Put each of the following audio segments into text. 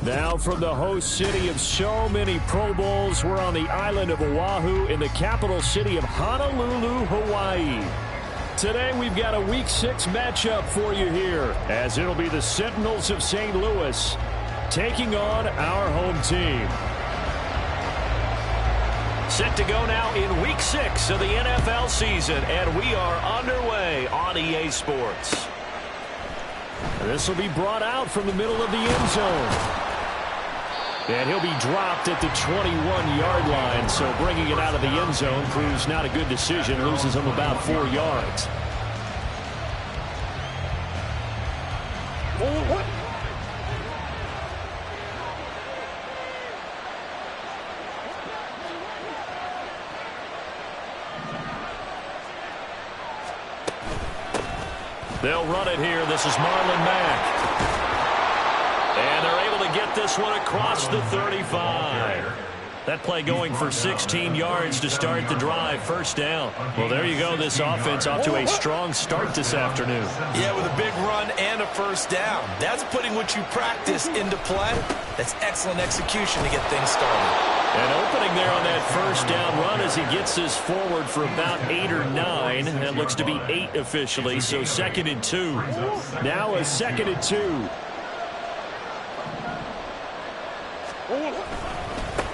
Now from the host city of so many Pro Bowls, we're on the island of Oahu in the capital city of Honolulu, Hawaii. Today we've got a Week 6 matchup for you here, as it'll be the Sentinels of St. Louis taking on our home team. Set to go now in Week 6 of the NFL season, and we are underway on EA Sports. This will be brought out from the middle of the end zone. And he'll be dropped at the 21-yard line, so bringing it out of the end zone proves not a good decision. Loses him about 4 yards. They'll run it here. This is Marlon Mack. And they're able to get this one across the 35. That play going for 16 yards to start the drive. First down. Well, there you go. This offense off to a strong start this afternoon. Yeah, with a big run and a first down. That's putting what you practice into play. That's excellent execution to get things started. And opening there on that first down run as he gets this forward for about 8 or 9. That looks to be 8 officially, so 2nd and 2. Now a 2nd and 2.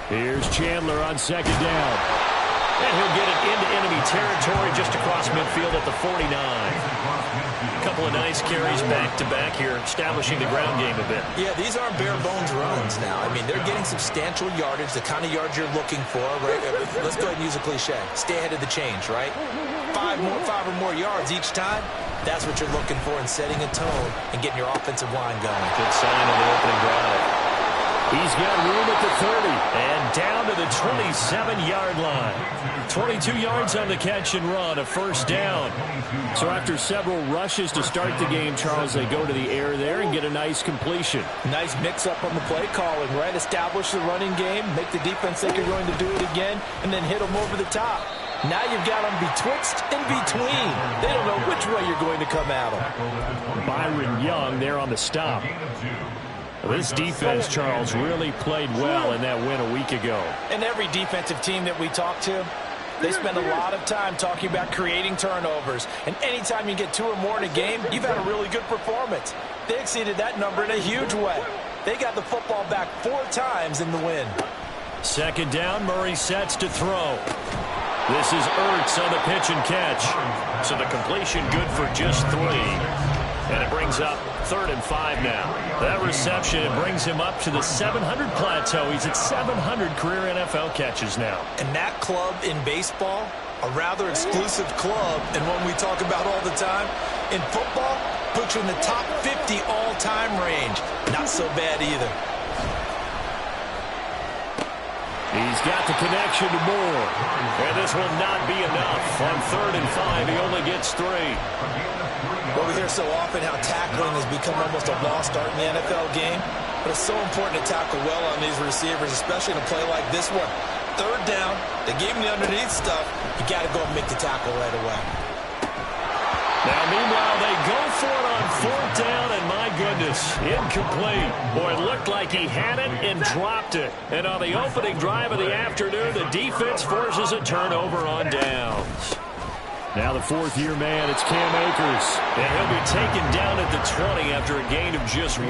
Here's Chandler on 2nd down. And he'll get it into enemy territory just across midfield at the 49. A couple of nice carries back-to-back here, establishing the ground game a bit. Yeah, these aren't bare-bones runs now. I mean, they're getting substantial yardage, the kind of yards you're looking for, right? Let's go ahead and use a cliche. Stay ahead of the change, right? 5 or more yards each time. That's what you're looking for in setting a tone and getting your offensive line going. Good sign of the opening drive. He's got room at the 30. And down to the 27-yard line. 22 yards on the catch and run, a first down. So after several rushes to start the game, Charles, they go to the air there and get a nice completion. Nice mix-up on the play calling, right? Establish the running game, make the defense think you're going to do it again, and then hit them over the top. Now you've got them betwixt and between. They don't know which way you're going to come at them. Byron Young there on the stop. This defense, Charles, really played well in that win a week ago. And every defensive team that we talk to, they spend a lot of time talking about creating turnovers. And anytime you get 2 or more in a game, you've had a really good performance. They exceeded that number in a huge way. They got the football back 4 times in the win. 2nd down, Murray sets to throw. This is Ertz on the pitch and catch. So the completion good for just 3. And it brings up 3rd and 5 now. That reception, it brings him up to the 700 plateau. He's at 700 career NFL catches now. And that club in baseball, a rather exclusive club, and one we talk about all the time, in football, puts you in the top 50 all-time range. Not so bad either. He's got the connection to Moore. And this will not be enough. On 3rd and 5, he only gets 3. Well, we hear so often how tackling has become almost a lost art in the NFL game. But it's so important to tackle well on these receivers, especially in a play like this one. 3rd down, they gave him the underneath stuff. You got to go and make the tackle right away. Now, meanwhile, they go for it on 4th down, and my goodness, incomplete. Boy, it looked like he had it and dropped it. And on the opening drive of the afternoon, the defense forces a turnover on downs. Now the 4th-year man, it's Cam Akers. And he'll be taken down at the 20 after a gain of just 1.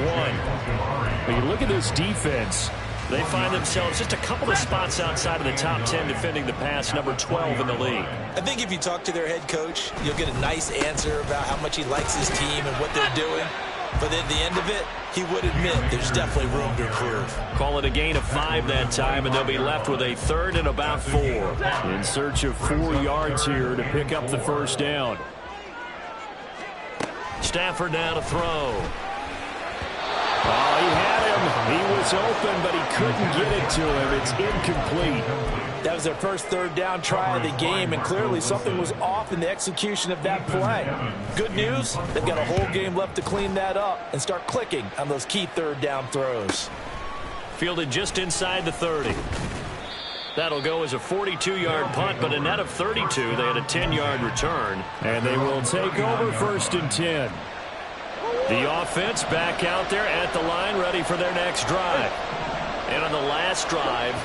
When you look at this defense, they find themselves just a couple of spots outside of the top 10 defending the pass, number 12 in the league. I think if you talk to their head coach, you'll get a nice answer about how much he likes his team and what they're doing. But at the end of it, he would admit there's definitely room to improve. Call it a gain of 5 that time, and they'll be left with a 3rd and about 4. In search of 4 yards here to pick up the first down. Stafford now to throw. Oh, he had him. He was open, but he couldn't get it to him. It's incomplete. That was their first 3rd down try of the game, and clearly something was off in the execution of that play. Good news, they've got a whole game left to clean that up and start clicking on those key 3rd down throws. Fielded just inside the 30. That'll go as a 42-yard punt, but a net of 32. They had a 10-yard return. And they will take over 1st and 10. The offense back out there at the line, ready for their next drive. And on the last drive,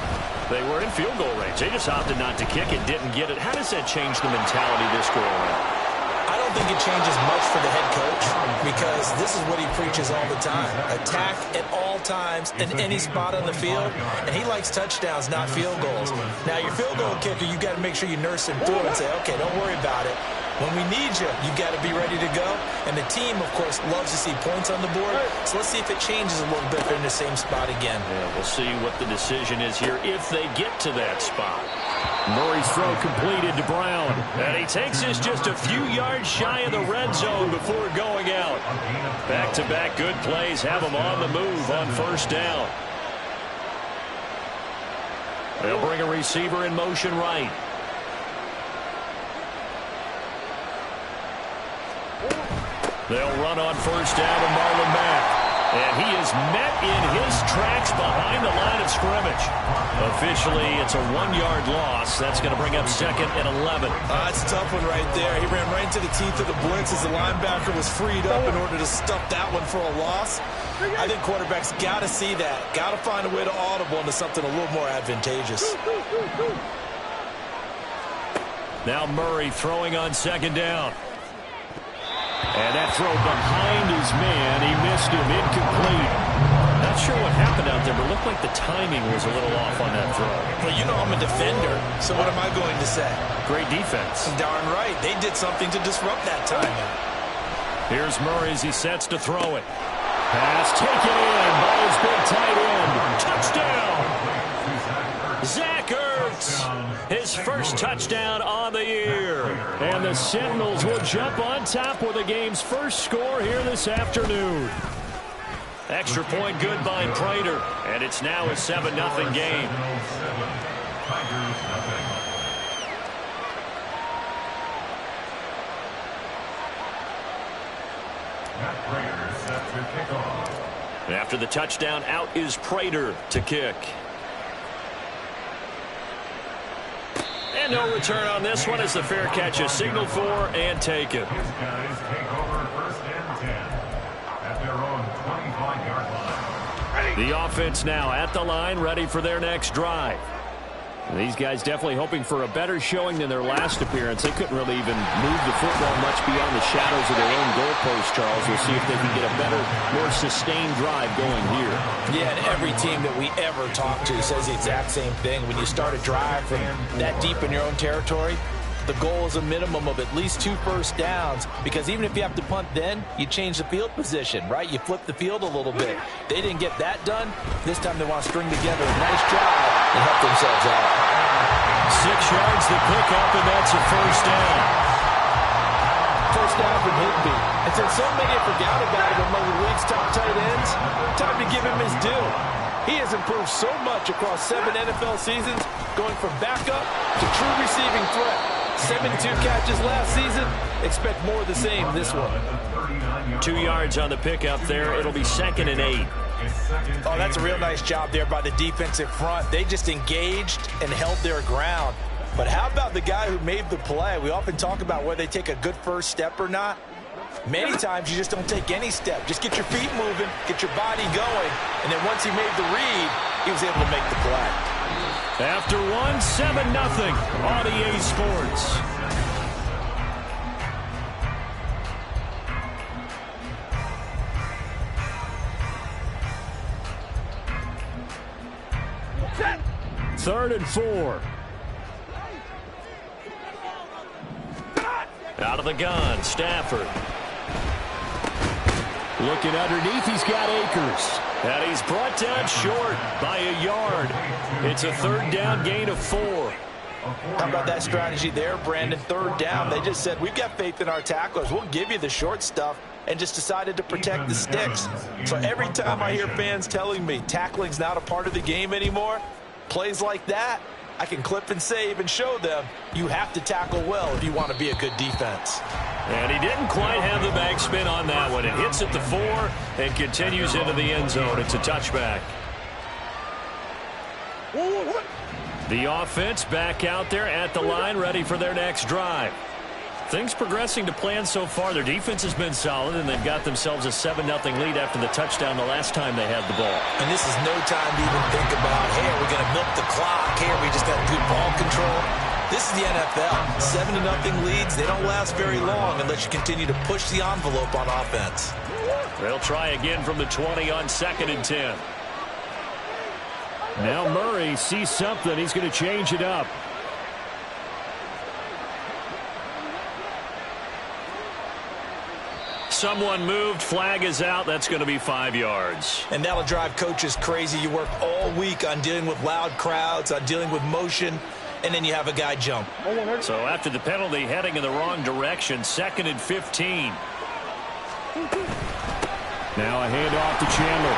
they were in field goal range. They just opted not to kick it, didn't get it. How does that change the mentality this go around? I don't think it changes much for the head coach because this is what he preaches all the time. Attack at all times in any spot on the field, and he likes touchdowns, not field goals. Now, your field goal kicker, you got to make sure you nurse him through and say, okay, don't worry about it. When we need you, you got to be ready to go. And the team, of course, loves to see points on the board. So let's see if it changes a little bit if they're in the same spot again. Yeah, we'll see what the decision is here if they get to that spot. Murray's throw completed to Brown. And he takes this just a few yards shy of the red zone before going out. Back-to-back good plays have him on the move on first down. They'll bring a receiver in motion right. They'll run on first down to Marlon Mack. And he is met in his tracks behind the line of scrimmage. Officially, it's a 1-yard loss. That's going to bring up second and 11. That's a tough one right there. He ran right into the teeth of the blitz as the linebacker was freed up in order to stuff that one for a loss. I think quarterbacks got to see that. Got to find a way to audible into something a little more advantageous. Now Murray throwing on second down. And that throw behind his man, he missed him, incomplete. Not sure what happened out there, but it looked like the timing was a little off on that throw. Well, you know I'm a defender, so what am I going to say? Great defense. Darn right. They did something to disrupt that timing. Here's Murray as he sets to throw it. Pass taken in by his big tight end. Touchdown! Zach Ertz, his first touchdown on the year. And the Sentinels will jump on top with the game's first score here this afternoon. Extra point good by Prater, and it's now a 7-0 game. After the touchdown, out is Prater to kick. And no return on this one as the fair catch is signaled for and taken. The offense now at the line, ready for their next drive. These guys definitely hoping for a better showing than their last appearance. They couldn't really even move the football much beyond the shadows of their own goalpost, Charles. We'll see if they can get a better, more sustained drive going here. Yeah, and every team that we ever talk to says the exact same thing. When you start a drive from that deep in your own territory, the goal is a minimum of at least 2 first downs, because even if you have to punt then, you change the field position, right? You flip the field a little bit. They didn't get that done. This time they want to string together a nice drive and help themselves out. 6 yards to pick up, and that's a first down. First down from Higbee. And since so many have forgot about him among the league's top tight ends, time to give him his due. He has improved so much across 7 NFL seasons, going from backup to true receiving threat. 72 catches last season. Expect more of the same this one. 2 yards on the pickup there. It'll be second and 8. Oh, that's a real nice job there by the defensive front. They just engaged and held their ground. But how about the guy who made the play? We often talk about whether they take a good first step or not. Many times you just don't take any step. Just get your feet moving, get your body going, and then once he made the read, he was able to make the play. After one, 7-0 on EA Sports. Third and 4. Out of the gun, Stafford. Looking underneath, he's got Akers. And he's brought down short by a yard. It's a third down gain of 4. How about that strategy there, Brandon? Third down. They just said, we've got faith in our tacklers. We'll give you the short stuff, and just decided to protect the sticks. So every time I hear fans telling me tackling's not a part of the game anymore, plays like that, I can clip and save and show them you have to tackle well if you want to be a good defense. And he didn't quite have the backspin on that one. It hits at the 4 and continues into the end zone. It's a touchback. The offense back out there at the line, ready for their next drive. Things progressing to plan so far. Their defense has been solid, and they've got themselves a 7-0 lead after the touchdown the last time they had the ball. And this is no time to even think about, hey, are we going to milk the clock? Hey, are we just got good ball control? This is the NFL. 7-0 leads, they don't last very long unless you continue to push the envelope on offense. They'll try again from the 20 on 2nd and 10. Now Murray sees something. He's going to change it up. Someone moved. Flag is out. That's going to be 5 yards. And that'll drive coaches crazy. You work all week on dealing with loud crowds, on dealing with motion, and then you have a guy jump. So after the penalty, heading in the wrong direction, 2nd and 15. Now a handoff to Chandler.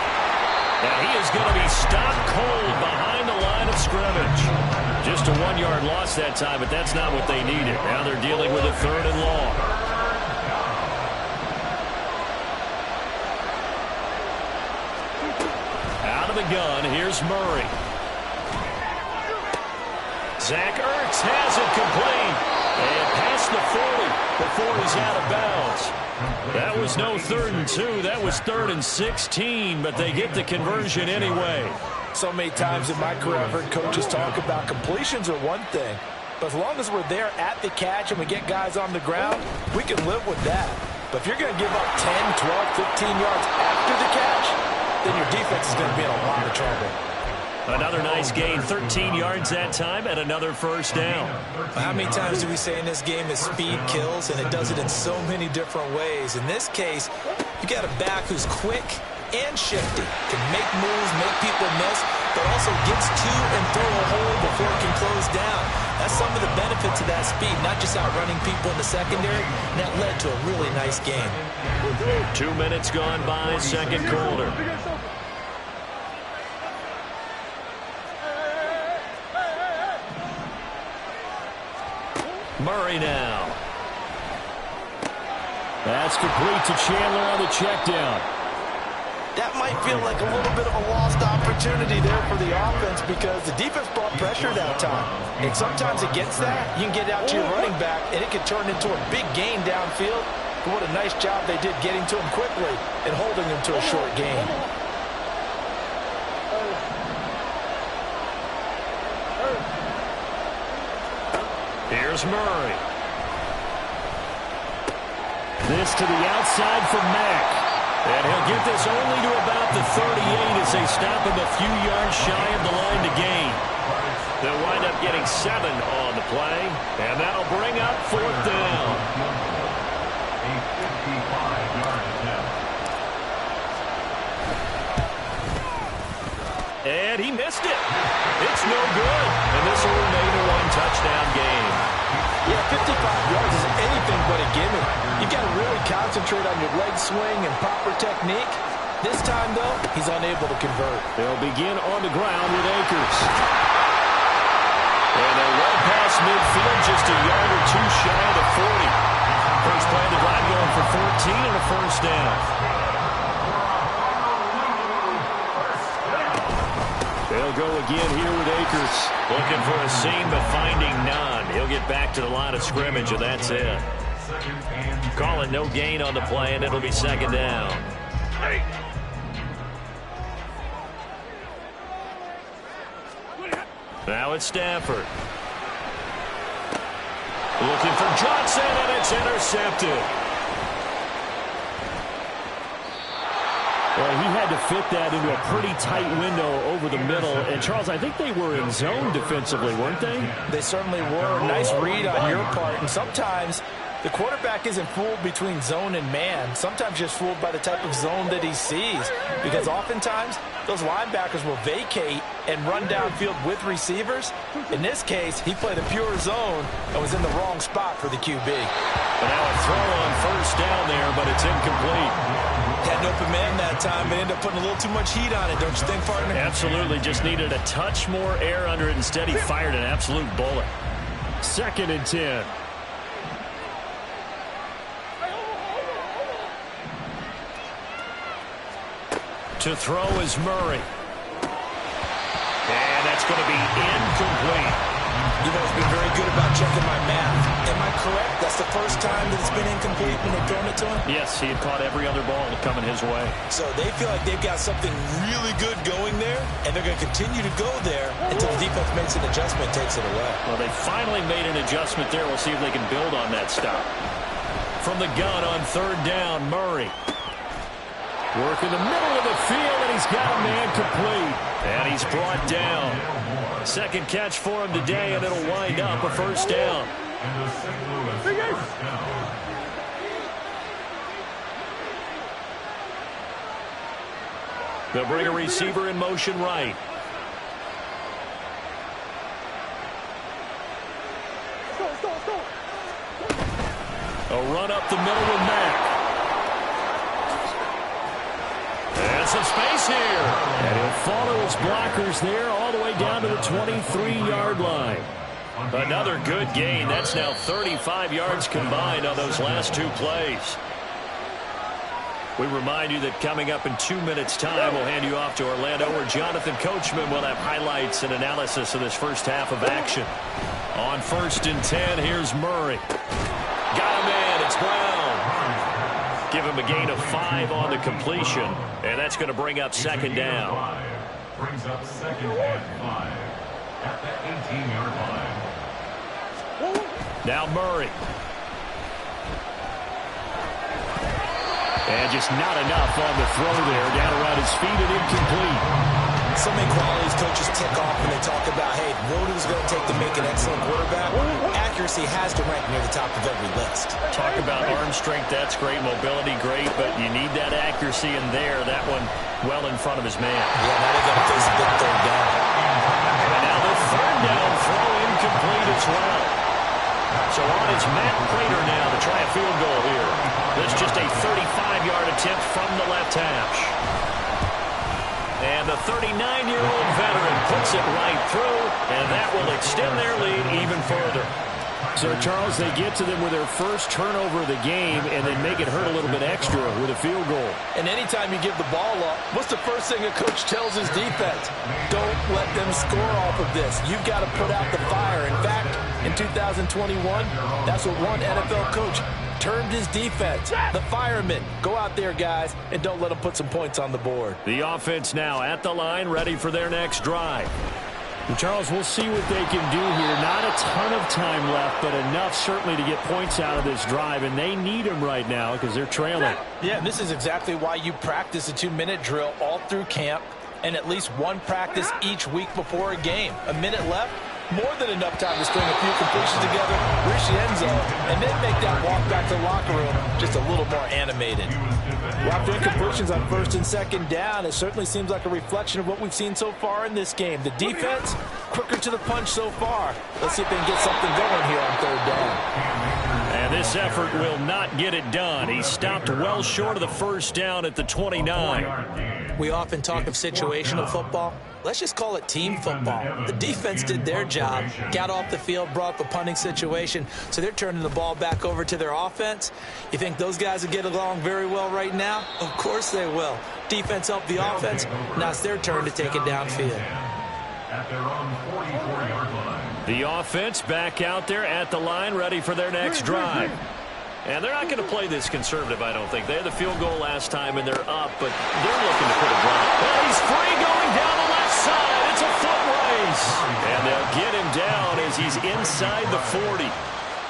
And he is going to be stopped cold behind the line of scrimmage. Just a 1-yard loss that time, but that's not what they needed. Now they're dealing with a 3rd and long. The gun. Here's Murray. Zach Ertz has it complete. And past the 40 before he's out of bounds. That was no 3rd and 2. That was 3rd and 16, but they get the conversion anyway. So many times in my career I've heard coaches talk about completions are one thing, but as long as we're there at the catch and we get guys on the ground, we can live with that. But if you're going to give up 10, 12, 15 yards after the catch, then your defense is going to be in a lot of trouble. Another nice gain, 13 yards that time, and another 1st down. How many times do we say in this game that speed kills, and it does it in so many different ways? In this case, you got a back who's quick and shifty, can make moves, make people miss, but also gets to and through a hole before it can close down. That's some of the benefits of that speed, not just outrunning people in the secondary, and that led to a really nice game. 2 minutes gone by, 2nd quarter. Murray now. That's complete to Chandler on the check down. That might feel like a little bit of a lost opportunity there for the offense because the defense brought pressure that time. And sometimes against that, you can get out to your running back, and it can turn into a big gain downfield. But what a nice job they did getting to him quickly and holding him to a short gain. Here's Murray. This to the outside for Mack. And he'll get this only to about the 38 as they stop him a few yards shy of the line to gain. They'll wind up getting 7 on the play, and that'll bring up 4th down. And he missed it. It's no good. And this will remain a 1-touchdown game. Yeah, 55 yards is anything but a gimme. You've got to really concentrate on your leg swing and proper technique. This time, though, he's unable to convert. They'll begin on the ground with Akers. And they're well past midfield, just a yard or two shy of the 40. First play of the drive going for 14 and a 1st down. They'll go again here with Akers. Looking for a seam, but finding none. He'll get back to the line of scrimmage, and that's it. Call it no gain on the play, and it'll be 2nd down. Now it's Stafford. Looking for Johnson, and it's intercepted. Well, he had to fit that into a pretty tight window over the middle. And, Charles, I think they were in zone defensively, weren't they? They certainly were. Nice read on your part. And sometimes the quarterback isn't fooled between zone and man. Sometimes just fooled by the type of zone that he sees. Because oftentimes those linebackers will vacate and run downfield with receivers. In this case, he played a pure zone and was in the wrong spot for the QB. And now a throw on 1st down there, but it's incomplete. Had an open man that time, but ended up putting a little too much heat on it, don't you think, partner? Absolutely. Just needed a touch more air under it. Instead, he fired an absolute bullet. 2nd and 10. To throw is Murray. And that's going to be incomplete. You've always been very good about checking my math. Am I correct? That's the first time that it's been incomplete when they've thrown it to him? Yes, he had caught every other ball coming his way. So they feel like they've got something really good going there, and they're going to continue to go there until the defense makes an adjustment and takes it away. Well, they finally made an adjustment there. We'll see if they can build on that stop. From the gun on third down, Murray. Work in the middle of the field, and he's got a man complete. And he's brought down. Second catch for him today, and it'll wind up a first down. They'll bring a receiver in motion right. A run up the middle with Mack. And some space here. And he'll follow his blockers there all the way down to the 23-yard line. Another good gain. That's now 35 yards combined on those last two plays. We remind you that coming up in 2 minutes' time, we'll hand you off to Orlando, where Jonathan Coachman will have highlights and analysis of this first half of action. On 1st and 10, here's Murray. Got a man. It's Brown. Give him a gain of 5 on the completion, and that's going to bring up second down. Brings up second and 5 at the 18-yard line. Now Murray. And just not enough on the throw there. Down around his feet and incomplete. So many qualities coaches tick off when they talk about, hey, what it was going to take to make an excellent quarterback. Accuracy has to rank near the top of every list. Talk about arm strength, that's great. Mobility, great. But you need that accuracy in there. That one well in front of his man. Yeah, now they got to face a big third down. And now the third down throw incomplete as well. So on it's Matt Prater now to try a field goal here. That's just a 35-yard attempt from the left hash. And the 39-year-old veteran puts it right through, and that will extend their lead even further. So, Charles, they get to them with their first turnover of the game and then make it hurt a little bit extra with a field goal. And anytime you give the ball up, what's the first thing a coach tells his defense? Don't let them score off of this. You've got to put out the fire. In fact, in 2021, that's what one NFL coach termed his defense. The firemen. Go out there, guys, and don't let them put some points on the board. The offense now at the line, ready for their next drive. And Charles, we'll see what they can do here. Not a ton of time left, but enough certainly to get points out of this drive, and they need them right now because they're trailing. Yeah, and this is exactly why you practice a 2-minute drill all through camp and at least one practice each week before a game. A minute left, more than enough time to string a few completions together, reach the end zone, and then make that walk back to the locker room just a little more animated. Well, after incompletions on 1st and 2nd down, it certainly seems like a reflection of what we've seen so far in this game. The defense, quicker to the punch so far. Let's see if they can get something going here on 3rd down. And this effort will not get it done. He stopped well short of the first down at the 29. We often talk of situational football. Let's just call it team football. The defense did their job, got off the field, brought up a punting situation, so they're turning the ball back over to their offense. You think those guys will get along very well right now? Of course they will. Defense helped the offense. Now it's their turn to take it downfield. At their own 44-yard line. The offense back out there at the line, ready for their next drive. And they're not going to play this conservative, I don't think. They had the field goal last time, and they're up, but they're looking to put a drive. Well, he's free going down the left side. It's a foot race. And they'll get him down as he's inside the 40.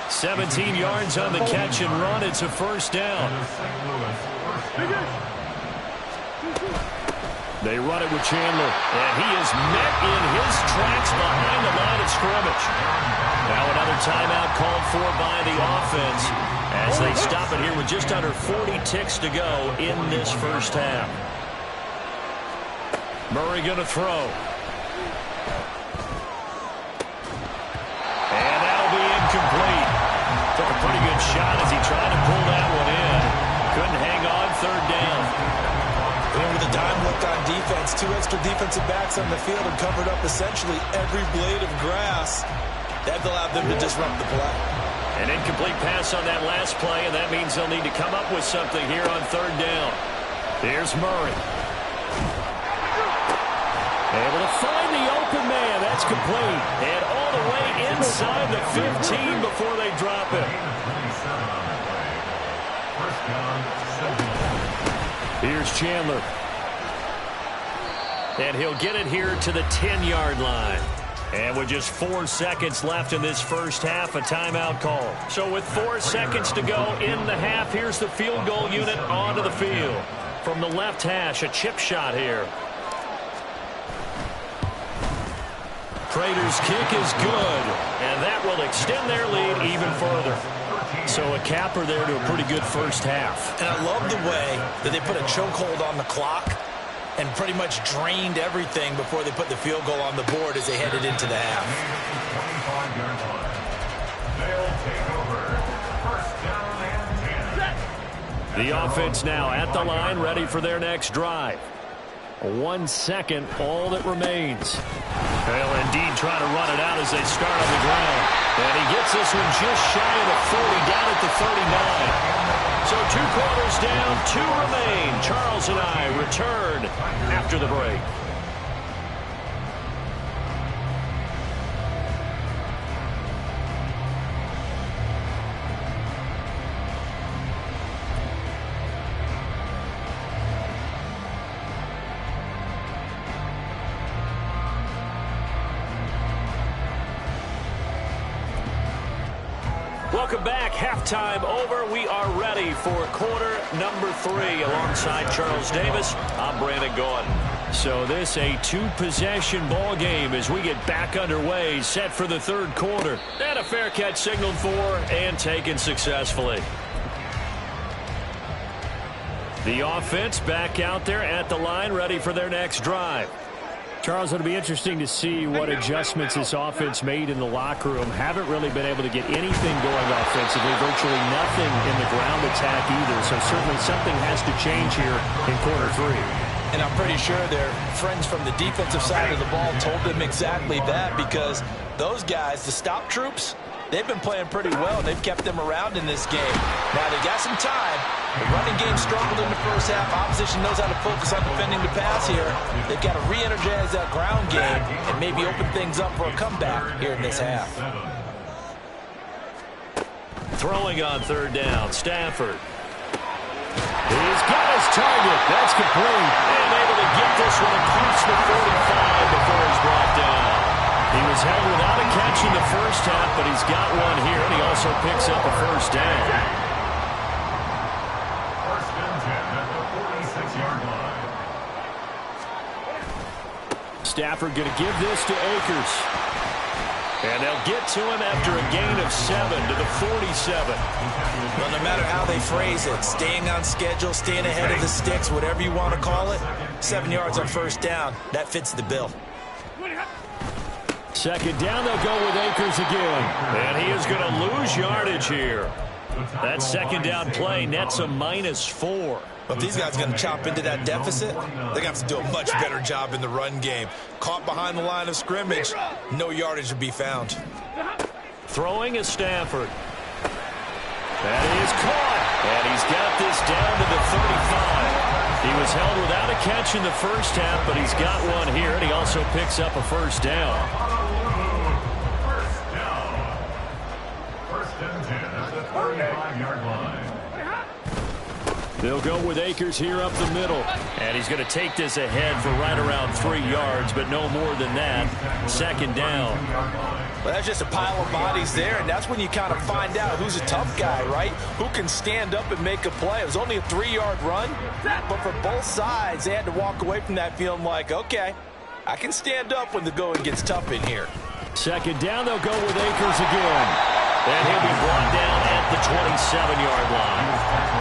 17 yards on the catch and run. It's a first down. They run it with Chandler, and he is met in his tracks behind the line of scrimmage. Now another timeout called for by the offense as they stop it here with just under 40 ticks to go in this first half. Murray going to throw. And that'll be incomplete. Took a pretty good shot as he tried to pull that one in. Couldn't hang on, 3rd down. And with a dime look on defense, 2 extra defensive backs on the field and covered up essentially every blade of grass. That allowed them to disrupt the play. An incomplete pass on that last play, and that means they'll need to come up with something here on 3rd down. Here's Murray. Able to find the open man. That's complete. And all the way inside the 15 before they drop it. Here's Chandler. And he'll get it here to the 10-yard line. And with just 4 seconds left in this first half, a timeout call. So with 4 seconds to go in the half, here's the field goal unit onto the field. From the left hash, a chip shot here. Prater's kick is good, and that will extend their lead even further. So a capper there to a pretty good first half. And I love the way that they put a chokehold on the clock and pretty much drained everything before they put the field goal on the board as they headed into the half. The offense now at the line, ready for their next drive. 1 second, all that remains. They'll indeed try to run it out as they start on the ground. And he gets this one just shy of the 40, down at the 39. So 2 quarters down, 2 remain. Charles and I return after the break. Welcome back. Halftime over. We are ready for quarter number 3. Alongside Charles Davis, I'm Brandon Gaudin. So this a 2-possession ball game as we get back underway, set for the 3rd quarter. And a fair catch signaled for and taken successfully. The offense back out there at the line, ready for their next drive. Charles, it'll be interesting to see what adjustments this offense made in the locker room. Haven't really been able to get anything going offensively, virtually nothing in the ground attack either. So certainly something has to change here in quarter 3. And I'm pretty sure their friends from the defensive side of the ball told them exactly that, because those guys, the stop troops, they've been playing pretty well. They've kept them around in this game. Now they got some time. The running game struggled in the first half. Opposition knows how to focus on defending the pass here. They've got to re-energize that ground game and maybe open things up for a comeback here in this half. Throwing on 3rd down, Stafford. He's got his target. That's complete. And able to get this one across the 45 before he's brought down. He was held without a catch in the first half, but he's got one here, and he also picks up a first down. Stafford going to give this to Akers. And they'll get to him after a gain of 7 to the 47. Well, no matter how they phrase it, staying on schedule, staying ahead of the sticks, whatever you want to call it, 7 yards on first down, that fits the bill. 2nd down, they'll go with Akers again. And he is going to lose yardage here. That 2nd down play nets a -4. But if these guys are going to chop into that deficit, they're going to have to do a much better job in the run game. Caught behind the line of scrimmage, no yardage to be found. Throwing is Stafford. That is caught. And he's got this down to the 35. He was held without a catch in the first half, but he's got one here, and he also picks up a first down. First and 10 at the 35-yard line. They'll go with Akers here up the middle. And he's going to take this ahead for right around 3 yards, but no more than that. 2nd down. Well, that's just a pile of bodies there, and that's when you kind of find out who's a tough guy, right? Who can stand up and make a play. It was only a 3-yard run, but for both sides, they had to walk away from that feeling like, okay, I can stand up when the going gets tough in here. 2nd down, they'll go with Akers again. And he'll be brought down at the 27-yard line.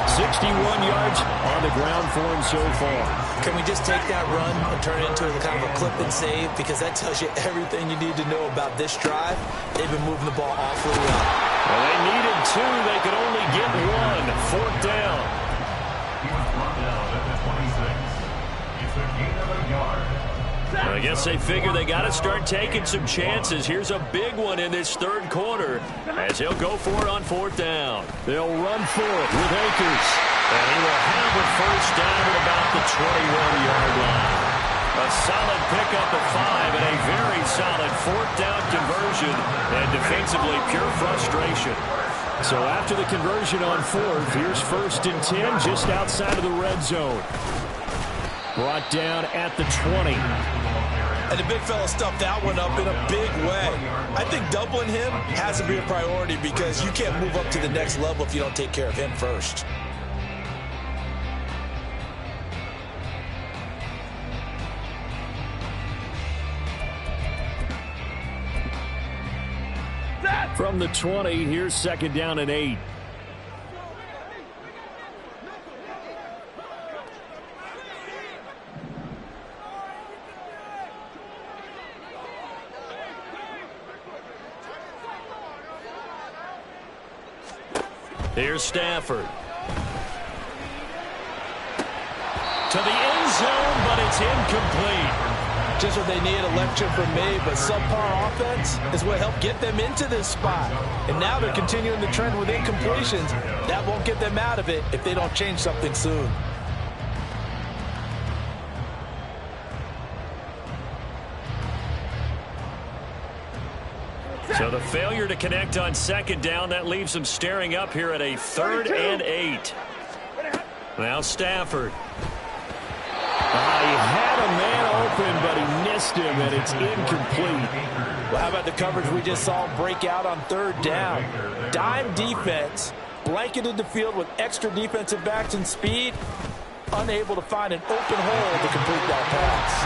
61 yards on the ground for him so far. Can we just take that run and turn it into a kind of a clip and save? Because that tells you everything you need to know about this drive. They've been moving the ball awfully well. Well, they needed 2. They could only get 1. 4th down. He was brought down at the 26. It's a gain of a yard. I guess they figure they got to start taking some chances. Here's a big one in this 3rd quarter as he'll go for it on 4th down. They'll run for it with Akers. And he will have a first down at about the 21-yard line. A solid pickup of 5 and a very solid fourth down conversion, and defensively pure frustration. So after the conversion on fourth, here's 1st and 10 just outside of the red zone. Brought down at the 20. And the big fella stuffed that one up in a big way. I think doubling him has to be a priority because you can't move up to the next level if you don't take care of him first. From the 20, here's 2nd down and 8. Here's Stafford. To the end zone, but it's incomplete. Just what they need, a lecture from me, but subpar offense is what helped get them into this spot. And now they're continuing the trend with incompletions. That won't get them out of it if they don't change something soon. So the failure to connect on 2nd down, that leaves them staring up here at a 3rd and 8. Now Stafford. He had a man open, but he missed him, and it's incomplete. Well, how about the coverage we just saw break out on 3rd down? Dime defense, blanketed the field with extra defensive backs and speed, unable to find an open hole to complete that pass.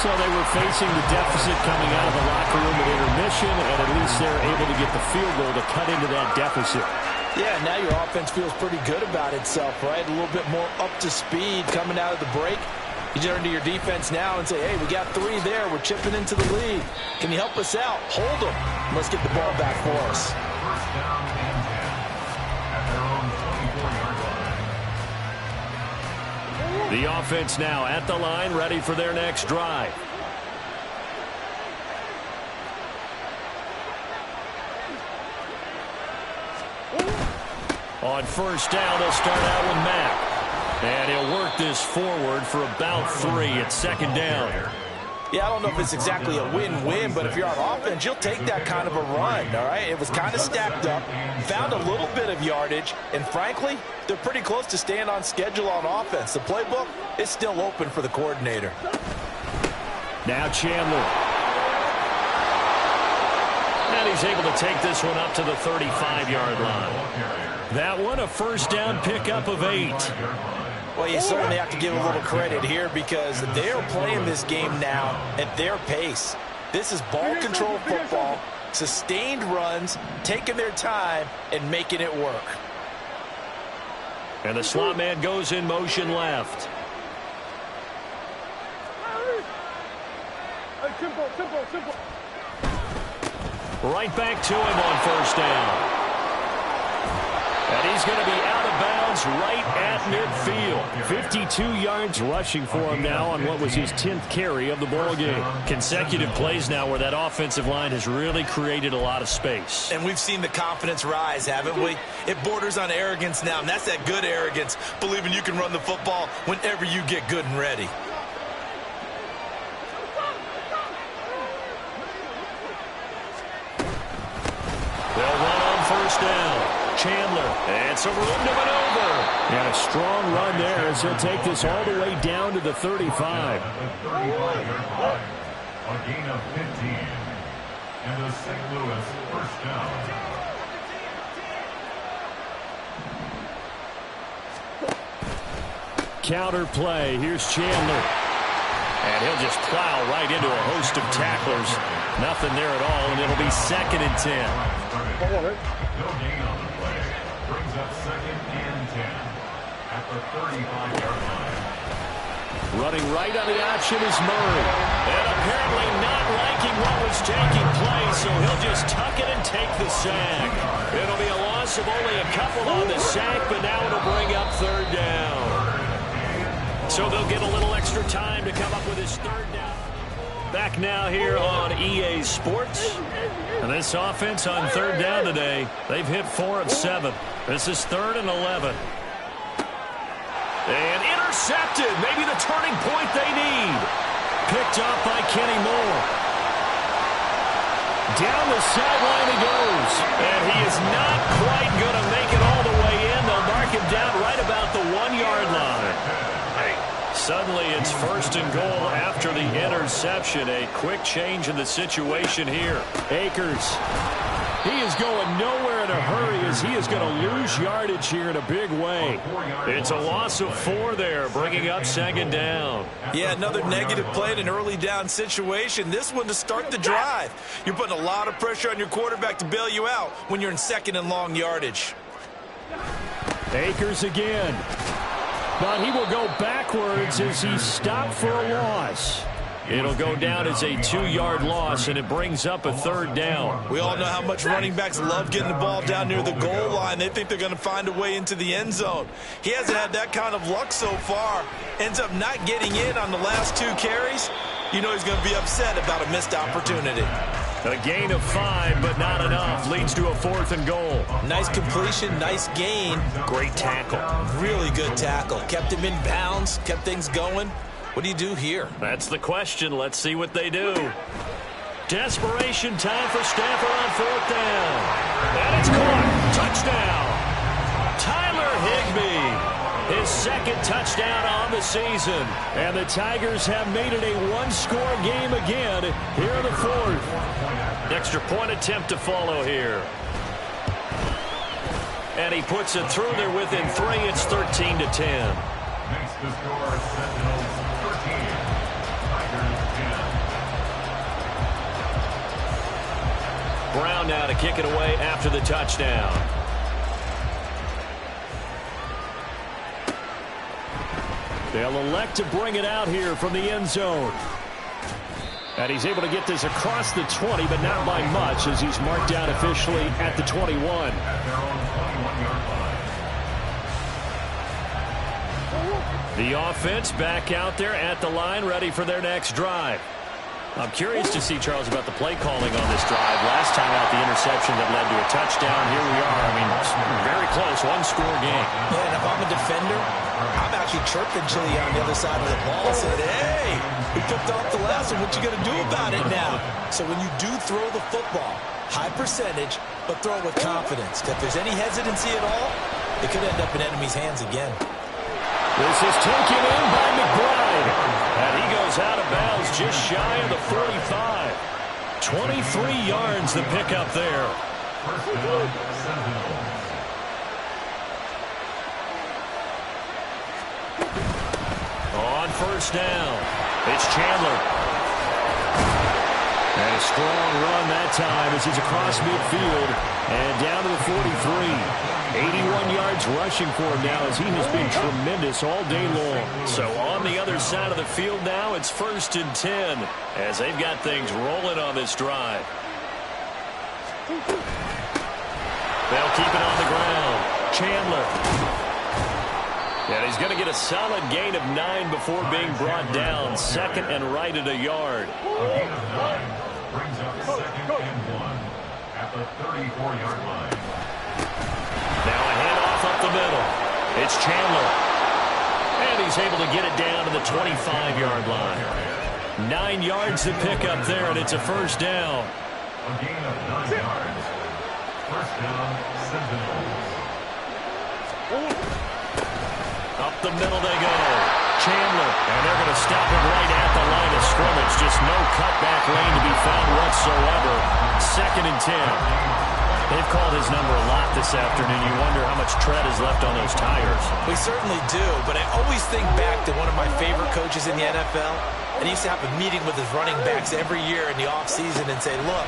So they were facing the deficit coming out of the locker room at intermission, and at least they're able to get the field goal to cut into that deficit. Yeah, now your offense feels pretty good about itself, right? A little bit more up to speed coming out of the break. You turn to your defense now and say, hey, we got 3 there. We're chipping into the lead. Can you help us out? Hold them. Let's get the ball back for us. 1st down and 10 at their own 24-yard line. The offense now at the line, ready for their next drive. On 1st down, they'll start out with Mack. And he'll work this forward for about 3 at 2nd down. Yeah, I don't know if it's exactly a win-win, but if you're on offense, you'll take that kind of a run, all right? It was kind of stacked up, found a little bit of yardage, and frankly, they're pretty close to staying on schedule on offense. The playbook is still open for the coordinator. Now Chandler. And he's able to take this one up to the 35-yard line. That one, a 1st down pickup of 8. Well, you certainly have to give a little credit here because they're playing this game now at their pace. This is ball control football, sustained runs, taking their time, and making it work. And the slot man goes in motion left. Right back to him on 1st down. And he's going to be out of bounds right at midfield. 52 yards rushing for him now on what was his 10th carry of the ball game. Consecutive plays now where that offensive line has really created a lot of space. And we've seen the confidence rise, haven't we? It borders on arrogance now, and that's that good arrogance, believing you can run the football whenever you get good and ready. They'll run on 1st down. Chandler, and some room to maneuver. And a strong run there as he'll take this all the way down to the 35. The 35-yard line. A gain of 15. And the St. Louis 1st down. Counter play. Here's Chandler. And he'll just plow right into a host of tacklers. Nothing there at all, and it'll be 2nd and 10. No gain on the play. Brings up 2nd and 10 at the 35-yard line. Running right on the option is Murray. And apparently not liking what was taking place, so he'll just tuck it and take the sack. It'll be a loss of only a couple on the sack, but now it'll bring up 3rd down. So they'll get a little extra time to come up with his 3rd down. Back now here on EA Sports. And this offense on 3rd down today, they've hit 4 of 7. This is 3rd and 11. And intercepted. Maybe the turning point they need. Picked up by Kenny Moore. Down the sideline he goes. And he is not quite going to make it all the way in. They'll mark him down right about the 1-yard line. Suddenly it's first and goal after the interception. A quick change in the situation here. Akers. He is going nowhere in a hurry as he is going to lose yardage here in a big way. It's a loss of 4 there, bringing up second down. Yeah, another negative play in an early down situation. This one to start the drive. You're putting a lot of pressure on your quarterback to bail you out when you're in second and long yardage. Akers again. But he will go backwards as he's stopped for a loss. It'll go down as a 2-yard loss, and it brings up a third down. We all know how much running backs love getting the ball down near the goal line. They think they're going to find a way into the end zone. He hasn't had that kind of luck so far. Ends up not getting in on the last 2 carries. You know he's going to be upset about a missed opportunity. A gain of 5, but not enough. Leads to a 4th and goal. Nice completion, nice gain. Great tackle. Really good tackle. Kept him in bounds, kept things going. What do you do here? That's the question. Let's see what they do. Desperation time for Stafford on 4th down. And it's caught. Touchdown. Tyler Higbee. His 2nd touchdown on the season. And the Tigers have made it a 1-score game again here in the 4th. Extra point attempt to follow here. And he puts it through there within 3. It's 13-10. Makes the score Sentinels 13, Tigers 10. Brown now to kick it away after the touchdown. They'll elect to bring it out here from the end zone. And he's able to get this across the 20, but not by much as he's marked down officially at the 21. At their own 21-yard line. The offense back out there at the line, ready for their next drive. I'm curious to see, Charles, about the play calling on this drive. Last time out, the interception that led to a touchdown. Here we are. I mean, it's very close, 1-score game. Yeah, and if I'm a defender, I'm actually chirping Chili on the other side of the ball. Said, hey, we picked off the last one. What you going to do about it now? So when you do throw the football, high percentage, but throw it with confidence. If there's any hesitancy at all, it could end up in enemy's hands again. This is taken in by McBride. And he goes out of bounds just shy of the 45. 23 yards the pickup there. First down, Sentinels. On first down, it's Chandler. And a strong run that time as he's across midfield and down to the 43. 81 yards rushing for him now as he has been tremendous all day long. So on the other side of the field now, it's 1st and 10 as they've got things rolling on this drive. They'll keep it on the ground. Chandler. And he's going to get a solid gain of 9 before being brought down. 2nd and right at a yard. A gain of 9 brings up 2nd and 1 at the 34-yard line. Now a handoff up the middle. It's Chandler. And he's able to get it down to the 25-yard line. 9 yards to pick up there, and it's a 1st down. A gain of 9 yards. 1st down, Sentinels. Up the middle they go. Chandler. And they're going to stop him right at the line of scrimmage. Just no cutback lane to be found whatsoever. 2nd and 10. They've called his number a lot this afternoon. You wonder how much tread is left on those tires. We certainly do, but I always think back to one of my favorite coaches in the NFL. And he used to have a meeting with his running backs every year in the offseason and say, look,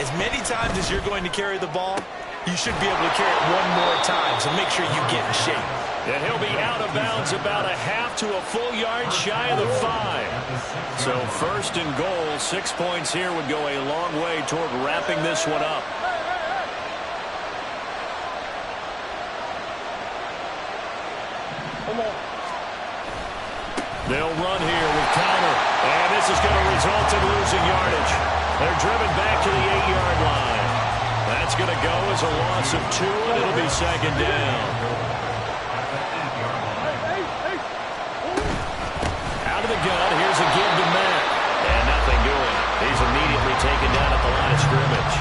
as many times as you're going to carry the ball, you should be able to carry it one more time, so make sure you get in shape. And he'll be out of bounds about a half to a full yard shy of the 5. So 1st and goal, 6 points here would go a long way toward wrapping this one up. They'll run here with Connor, and this is going to result in losing yardage. They're driven back to the 8-yard line. That's going to go as a loss of 2, and it'll be 2nd down. taken down at the line of scrimmage.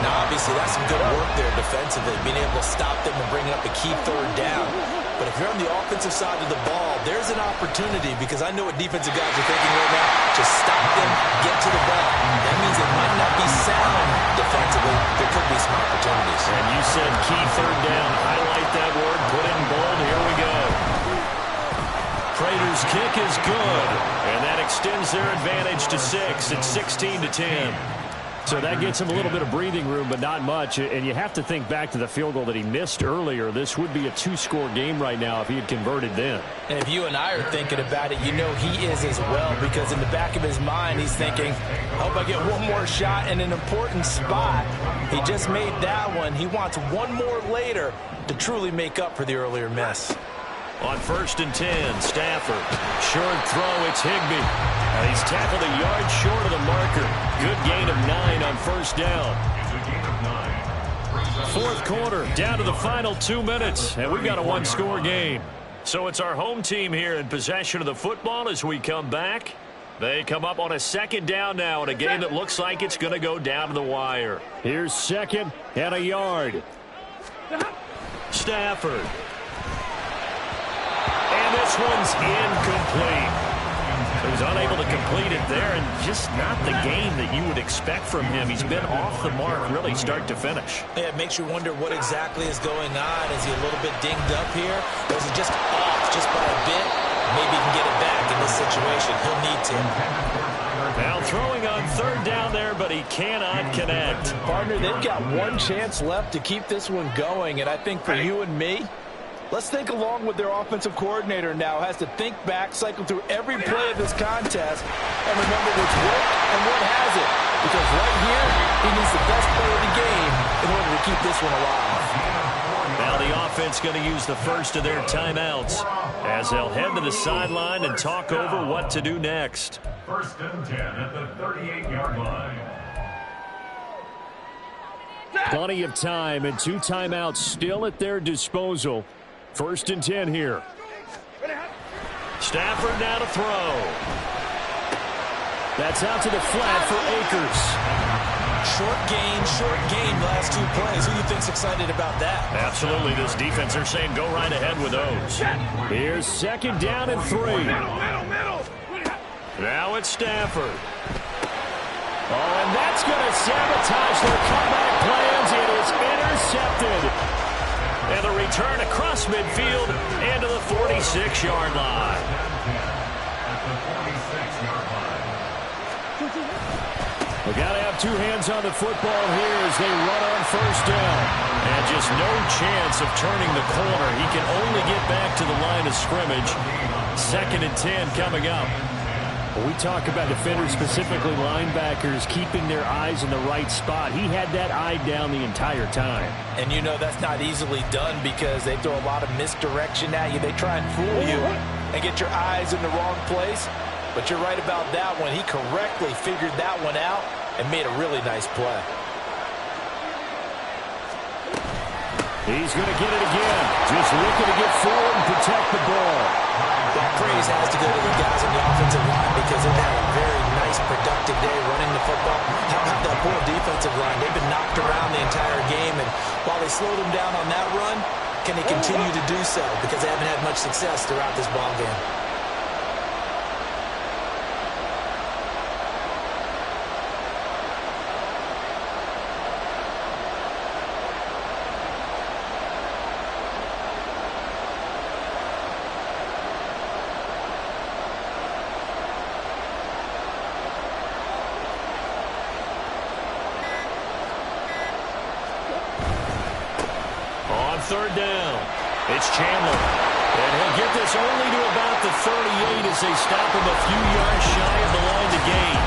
Now, obviously, that's some good work there defensively, being able to stop them and bringing up a key third down. But if you're on the offensive side of the ball, there's an opportunity, because I know what defensive guys are thinking right now. Just stop them, get to the ball. That means it might not be sound defensively. There could be some opportunities. And you said key third down. Highlight that word, put it in bold. Here we go. Prater's kick is good, and that extends their advantage to 6. It's 16-10. So that gets him a little bit of breathing room, but not much. And you have to think back to the field goal that he missed earlier. This would be a 2-score game right now if he had converted then. And if you and I are thinking about it, you know he is as well, because in the back of his mind, he's thinking, I hope I get one more shot in an important spot. He just made that one. He wants one more later to truly make up for the earlier miss. On 1st and 10, Stafford. Short throw, it's Higbee. And he's tackled a yard short of the marker. Good gain of 9 on 1st down. Fourth quarter, down to the final 2 minutes, and we've got a 1-score game. So it's our home team here in possession of the football as we come back. They come up on a 2nd down now in a game that looks like it's going to go down to the wire. Here's 2nd and a yard. Stafford. And this one's incomplete. He was unable to complete it there, and just not the game that you would expect from him. He's been off the mark really start to finish. Yeah, it makes you wonder what exactly is going on. Is he a little bit dinged up here? Or is it just off just by a bit? Maybe he can get it back in this situation. He'll need to. Now throwing on 3rd down there, but he cannot connect. Partner, they've got one chance left to keep this one going, and I think for you and me, let's think along with their offensive coordinator now. Has to think back, cycle through every play of this contest, and remember what's worked and what hasn't. Because right here, he needs the best play of the game in order to keep this one alive. Now the offense going to use the first of their timeouts as they'll head to the sideline and talk over what to do next. 1st and 10 at the 38-yard line. Plenty of time and 2 timeouts still at their disposal. 1st and 10 here. Stafford now to throw. That's out to the flat for Akers. Short gain, last 2 plays. Who do you think's excited about that? Absolutely, this defense are saying go right ahead with those. Here's 2nd down and 3. Now it's Stafford. Oh, and that's going to sabotage their comeback plans. It is intercepted. And the return across midfield and to the 46-yard line. We got to have 2 hands on the football here as they run on 1st down. And just no chance of turning the corner. He can only get back to the line of scrimmage. 2nd and 10 coming up. We talk about defenders, specifically linebackers, keeping their eyes in the right spot. He had that eye down the entire time. And you know that's not easily done because they throw a lot of misdirection at you. They try and fool you and get your eyes in the wrong place. But you're right about that one. He correctly figured that one out and made a really nice play. He's going to get it again. Just looking to get forward and protect the ball. That praise has to go to the guys on the offensive line because they've had a very nice, productive day running the football. How about that poor defensive line? They've been knocked around the entire game, and while they slowed them down on that run, can they continue to do so? Because they haven't had much success throughout this ball game. On 3rd down, it's Chandler. And he'll get this only to about the 38 as they stop him a few yards shy of the line to gain.